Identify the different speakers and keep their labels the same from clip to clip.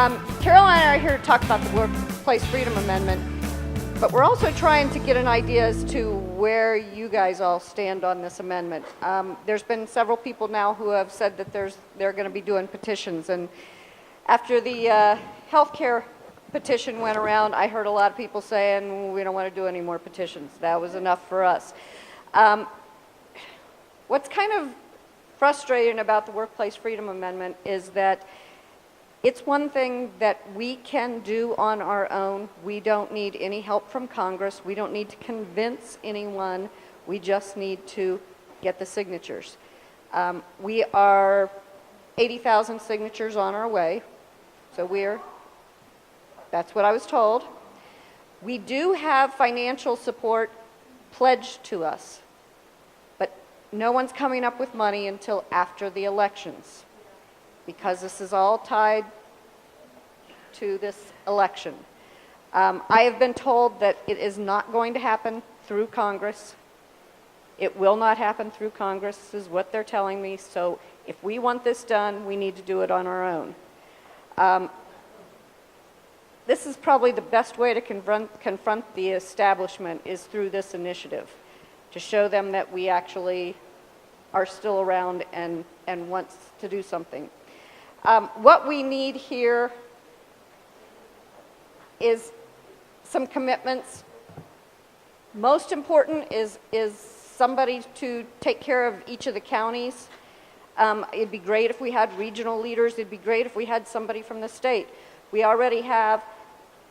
Speaker 1: Carol and I are here to talk about the Workplace Freedom Amendment, but we're also trying to get an idea as to where you guys all stand on this amendment. There's been several people now who have said that they're going to be doing petitions, and after the healthcare petition went around, I heard a lot of people saying, we don't want to do any more petitions. That was enough for us. What's kind of frustrating about the Workplace Freedom Amendment is that it's one thing that we can do on our own. We don't need any help from Congress. We don't need to convince anyone. We just need to get the signatures. We are 80,000 signatures on our way, so that's what I was told. We do have financial support pledged to us, but no one's coming up with money until after the elections, because this is all tied to this election. I have been told that it is not going to happen through Congress. It will not happen through Congress, is what they're telling me. So if we want this done, we need to do it on our own. This is probably the best way to confront the establishment is through this initiative, to show them that we actually are still around and want to do something. What we need here is some commitments. Most important is somebody to take care of each of the counties. It'd be great if we had regional leaders. It'd be great if we had somebody from the state. We already have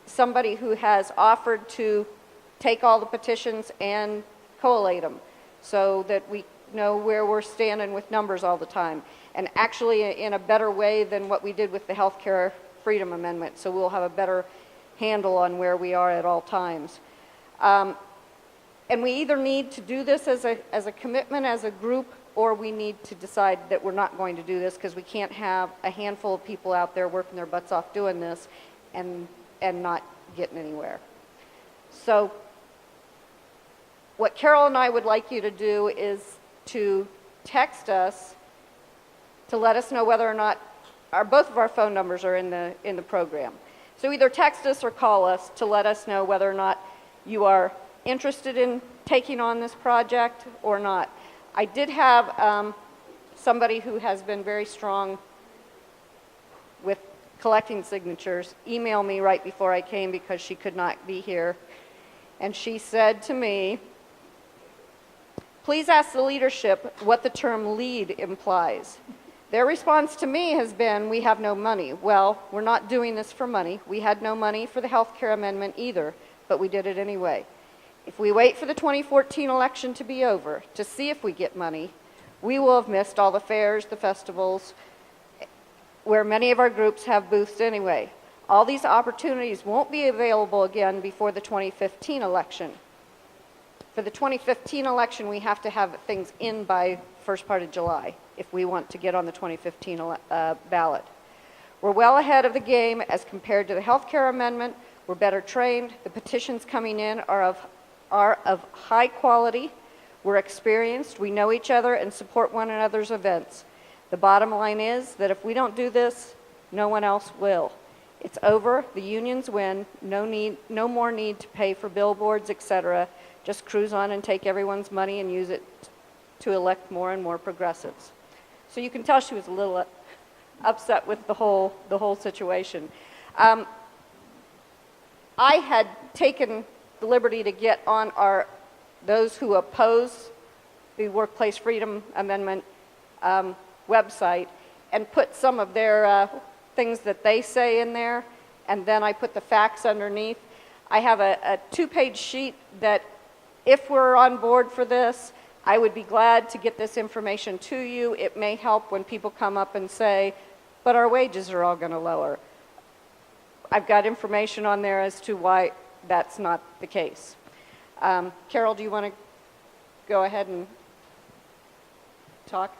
Speaker 1: somebody who has offered to take all the petitions and collate them so that we know where we're standing with numbers all the time, and actually in a better way than what we did with the Healthcare Freedom Amendment, so we'll have a better handle on where we are at all times. And we either need to do this as a commitment, as a group, or we need to decide that we're not going to do this, because we can't have a handful of people out there working their butts off doing this and not getting anywhere. So what Carol and I would like you to do is to text us to let us know whether or not both of our phone numbers are in the program. So either text us or call us to let us know whether or not you are interested in taking on this project or not. I did have somebody who has been very strong with collecting signatures email me right before I came because she could not be here. And she said to me, please ask the leadership what the term lead implies. Their response to me has been, we have no money. Well, we're not doing this for money. We had no money for the health care amendment either, but we did it anyway. If we wait for the 2014 election to be over to see if we get money, we will have missed all the fairs, the festivals, where many of our groups have booths anyway. All these opportunities won't be available again before the 2015 election. For the 2015 election, we have to have things in by first part of July if we want to get on the 2015 ballot. We're well ahead of the game as compared to the health care amendment. We're better trained. The petitions coming in are of high quality. We're experienced. We know each other and support one another's events. The bottom line is that if we don't do this, no one else will. It's over. The unions win. No more need to pay for billboards, etc. Just cruise on and take everyone's money and use it to elect more and more progressives. So you can tell she was a little upset with the whole situation. I had taken the liberty to get on those who oppose the Workplace Freedom Amendment website and put some of their things that they say in there, and then I put the facts underneath. I have a two-page sheet that if we're on board for this, I would be glad to get this information to you. It may help when people come up and say, but our wages are all going to lower. I've got information on there as to why that's not the case. Carol, do you want to go ahead and talk?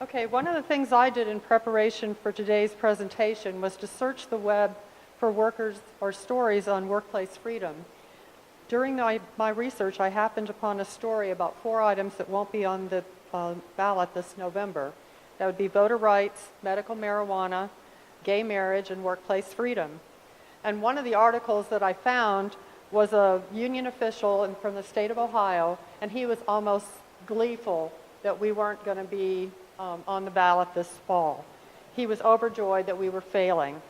Speaker 2: Okay, one of the things I did in preparation for today's presentation was to search the web for workers or stories on workplace freedom. During my research, I happened upon a story about 4 items that won't be on the ballot this November. That would be voter rights, medical marijuana, gay marriage, and workplace freedom. And one of the articles that I found was a union official from the state of Ohio, and he was almost gleeful that we weren't going to be on the ballot this fall. He was overjoyed that we were failing.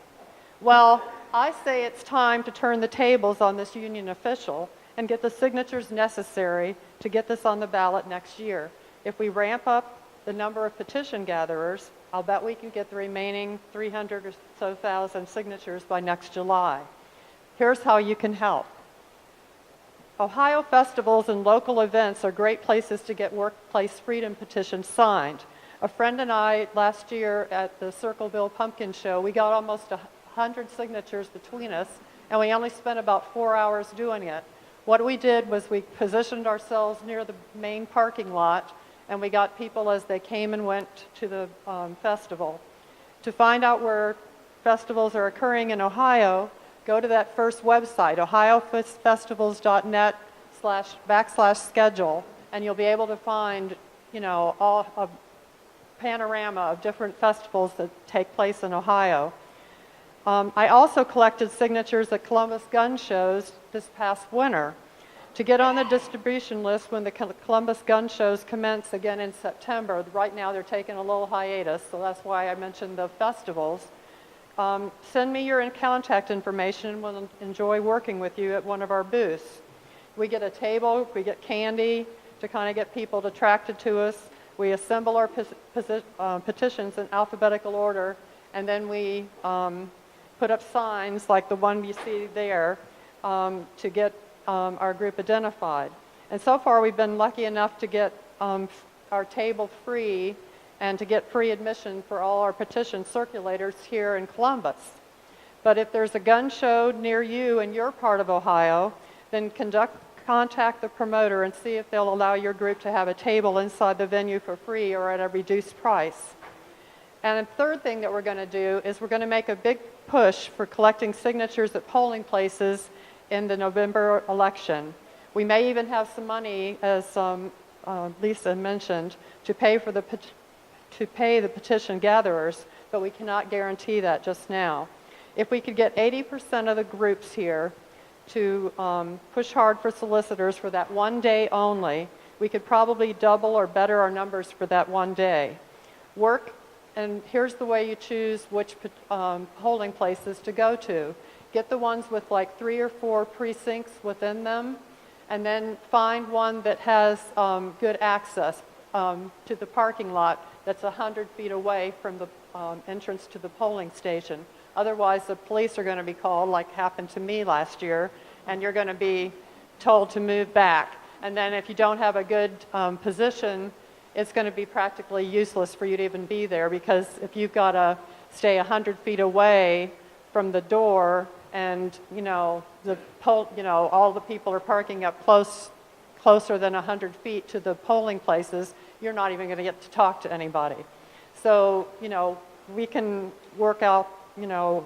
Speaker 2: Well, I say it's time to turn the tables on this union official and get the signatures necessary to get this on the ballot next year. If we ramp up the number of petition gatherers, I'll bet we can get the remaining 300 or so thousand signatures by next July. Here's how you can help. Ohio festivals and local events are great places to get workplace freedom petitions signed. A friend and I, last year at the Circleville Pumpkin Show, we got almost 100 signatures between us, and we only spent about 4 hours doing it. What we did was we positioned ourselves near the main parking lot, and we got people as they came and went to the festival. To find out where festivals are occurring in Ohio, go to that first website, ohiofestivals.net/schedule, and you'll be able to find, all a panorama of different festivals that take place in Ohio. I also collected signatures at Columbus gun shows this past winter. To get on the distribution list when the Columbus gun shows commence again in September, right now they're taking a little hiatus, so that's why I mentioned the festivals. Send me your contact information and we'll enjoy working with you at one of our booths. We get a table, we get candy to kind of get people attracted to us. We assemble our petitions in alphabetical order, and then we put up signs like the one you see there to get our group identified. And so far we've been lucky enough to get our table free and to get free admission for all our petition circulators here in Columbus. But if there's a gun show near you in your part of Ohio, then contact the promoter and see if they'll allow your group to have a table inside the venue for free or at a reduced price. And the third thing that we're going to do is we're going to make a big push for collecting signatures at polling places in the November election. We may even have some money, as Lisa mentioned, to pay the petition gatherers, but we cannot guarantee that just now. If we could get 80% of the groups here to push hard for solicitors for that one day only, we could probably double or better our numbers for that one day. And here's the way you choose which polling places to go to. Get the ones with like 3 or 4 precincts within them, and then find one that has good access to the parking lot that's 100 feet away from the entrance to the polling station. Otherwise, the police are going to be called, like happened to me last year, and you're going to be told to move back. And then if you don't have a good position, it's going to be practically useless for you to even be there, because if you've got to stay 100 feet away from the door and, all the people are parking up closer than 100 feet to the polling places, you're not even going to get to talk to anybody. So, we can work out, the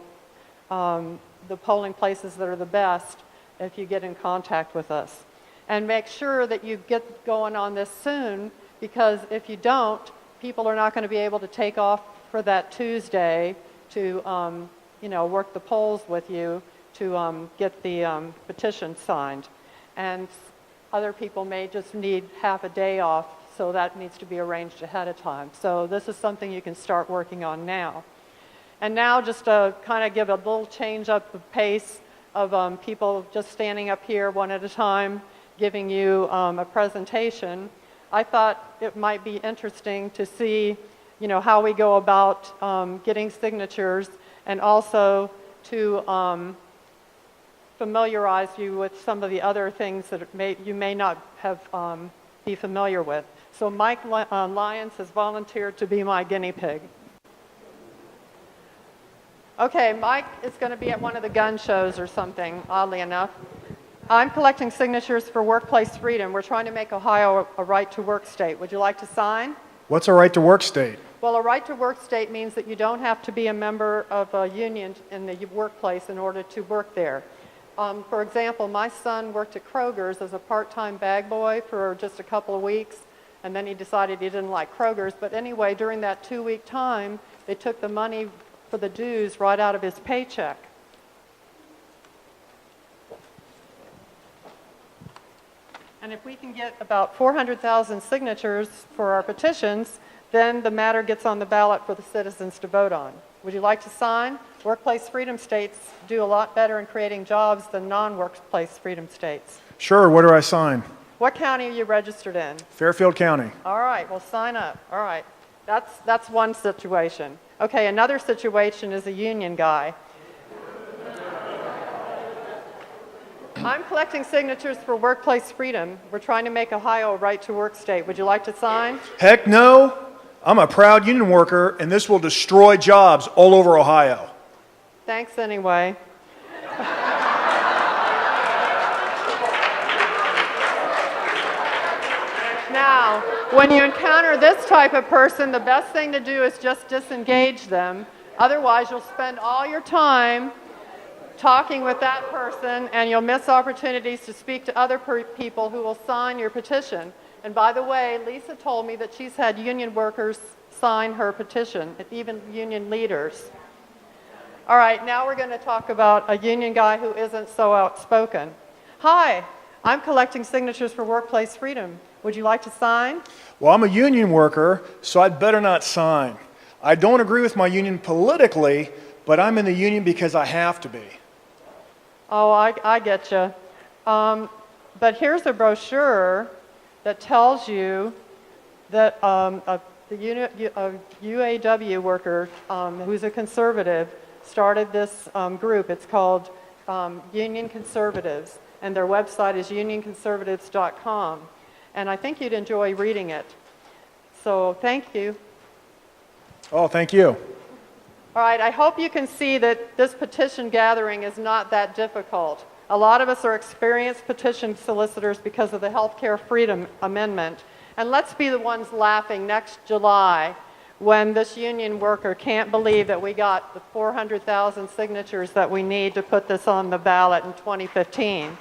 Speaker 2: polling places that are the best if you get in contact with us. And make sure that you get going on this soon, because if you don't, people are not going to be able to take off for that Tuesday to, work the polls with you to get the petition signed. And other people may just need half a day off, so that needs to be arranged ahead of time. So this is something you can start working on now. And now, just to kind of give a little change up the pace of people just standing up here one at a time, giving you a presentation, I thought it might be interesting to see, how we go about getting signatures, and also to familiarize you with some of the other things that you may not have be familiar with. So Mike Lyons has volunteered to be my guinea pig. Okay, Mike is going to be at one of the gun shows or something, oddly enough. I'm collecting signatures for workplace freedom. We're trying to make Ohio a right-to-work state. Would you like to sign?
Speaker 3: What's a right-to-work state?
Speaker 2: Well, a right-to-work state means that you don't have to be a member of a union in the workplace in order to work there. For example, my son worked at Kroger's as a part-time bag boy for just a couple of weeks, and then he decided he didn't like Kroger's. But anyway, during that 2-week time, they took the money for the dues right out of his paycheck. And if we can get about 400,000 signatures for our petitions, then the matter gets on the ballot for the citizens to vote on. Would you like to sign? Workplace freedom states do a lot better in creating jobs than non-workplace freedom states.
Speaker 3: Sure, where do I sign?
Speaker 2: What county are you registered in?
Speaker 3: Fairfield County.
Speaker 2: All right, well, sign up. All right, that's one situation. Okay, another situation is a union guy. I'm collecting signatures for workplace freedom. We're trying to make Ohio a right-to-work state. Would you like to sign?
Speaker 3: Heck no. I'm a proud union worker, and this will destroy jobs all over Ohio.
Speaker 2: Thanks anyway. Now, when you encounter this type of person, the best thing to do is just disengage them. Otherwise, you'll spend all your time talking with that person, and you'll miss opportunities to speak to other people who will sign your petition. And by the way, Lisa told me that she's had union workers sign her petition, even union leaders. All right, now we're going to talk about a union guy who isn't so outspoken. Hi, I'm collecting signatures for workplace freedom. Would you like to sign?
Speaker 3: Well, I'm a union worker, so I'd better not sign. I don't agree with my union politically, but I'm in the union because I have to be.
Speaker 2: Oh, I get you. But here's a brochure that tells you that a UAW worker who's a conservative started this group. It's called Union Conservatives, and their website is unionconservatives.com. And I think you'd enjoy reading it. So thank you.
Speaker 3: Oh, thank you.
Speaker 2: All right, I hope you can see that this petition gathering is not that difficult. A lot of us are experienced petition solicitors because of the Healthcare Freedom Amendment. And let's be the ones laughing next July when this union worker can't believe that we got the 400,000 signatures that we need to put this on the ballot in 2015.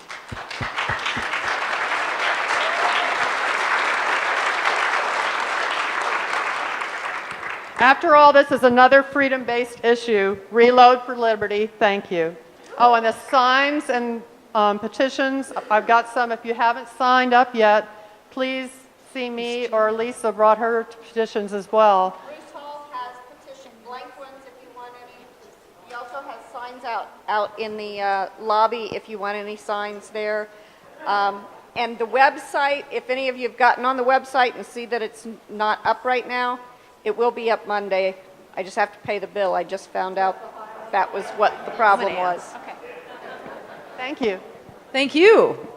Speaker 2: After all, this is another freedom-based issue. Reload for liberty. Thank you. Oh, and the signs and petitions, I've got some. If you haven't signed up yet, please see me, or Lisa brought her petitions as well.
Speaker 1: Bruce Hall has petition blank ones if you want any. He also has signs out in the lobby if you want any signs there. And the website, if any of you have gotten on the website and see that it's not up right now, it will be up Monday. I just have to pay the bill. I just found out that was what the problem was.
Speaker 2: Thank you.
Speaker 4: Thank you.